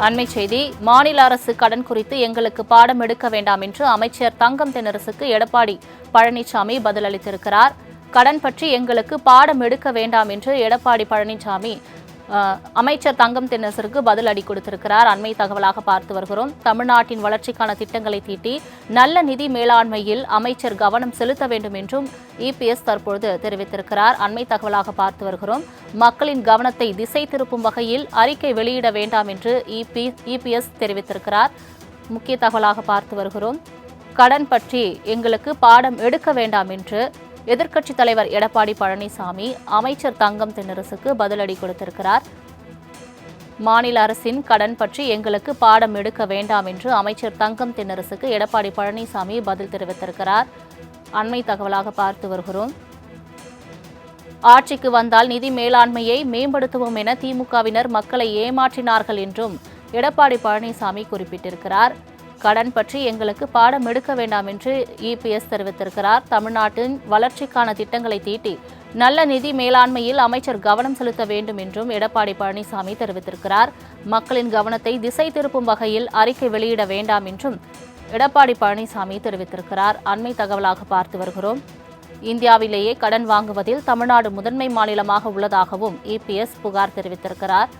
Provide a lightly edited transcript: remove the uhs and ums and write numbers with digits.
அண்மைச் செய்தி, மாநில அரசு கடன் குறித்து எங்களுக்கு பாடம் எடுக்க வேண்டாம் என்று அமைச்சர் தங்கம் தென்னரசுக்கு எடப்பாடி பழனிசாமி பதிலளித்திருக்கிறார். கடன் பற்றி எங்களுக்கு பாடம் எடுக்க வேண்டாம் என்று எடப்பாடி பழனிசாமி அமைச்சர் தங்கம் தென்னரசுக்கு பதிலடி கொடுத்திருக்கிறார். அண்மை தகவலாக பார்த்து வருகிறோம். தமிழ்நாட்டின் வளர்ச்சிக்கான திட்டங்களை தீட்டி நல்ல நிதி மேலாண்மையில் அமைச்சர் கவனம் செலுத்த வேண்டும் என்றும் இபிஎஸ் தற்பொழுது தெரிவித்திருக்கிறார். அண்மை தகவலாக பார்த்து வருகிறோம். மக்களின் கவனத்தை திசை திருப்பும் வகையில் அறிக்கை வெளியிட வேண்டாம் என்று இபிஎஸ் தெரிவித்திருக்கிறார். முக்கிய தகவலாக பார்த்து வருகிறோம். கடன் பற்றி எங்களுக்கு பாடம் எடுக்க வேண்டாம் என்று எதிர்க்கட்சித் தலைவர் எடப்பாடி பழனிசாமி அமைச்சர் தங்கம் தென்னரசுக்கு பதிலடி கொடுத்திருக்கிறார். மாநில அரசின் கடன் பற்றி எங்களுக்கு பாடம் எடுக்க வேண்டாம் என்று அமைச்சர் தங்கம் தென்னரசுக்கு எடப்பாடி பழனிசாமி பதில் தெரிவித்திருக்கிறார். அண்மை தகவலாக பார்த்து வருகிறோம். ஆட்சிக்கு வந்தால் நிதி மேலாண்மையை மேம்படுத்துவோம் என திமுகவினர் மக்களை ஏமாற்றினார்கள் என்றும் எடப்பாடி பழனிசாமி குறிப்பிட்டிருக்கிறார். கடன் பற்றி எங்களுக்கு பாடம் எடுக்க வேண்டாம் என்று இபிஎஸ் தெரிவித்திருக்கிறார். தமிழ்நாட்டின் வளர்ச்சிக்கான திட்டங்களை தீட்டி நல்ல நிதி மேலாண்மையில் அமைச்சர் கவனம் செலுத்த வேண்டும் என்றும் எடப்பாடி பழனிசாமி தெரிவித்திருக்கிறார். மக்களின் கவனத்தை திசை திருப்பும் வகையில் அறிக்கை வெளியிட வேண்டாம் என்றும் எடப்பாடி பழனிசாமி தெரிவித்திருக்கிறார். அண்மை தகவலாக பார்த்து வருகிறோம். இந்தியாவிலேயே கடன் வாங்குவதில் தமிழ்நாடு முதன்மை மாநிலமாக உள்ளதாகவும் இபிஎஸ் புகார் தெரிவித்திருக்கிறார்.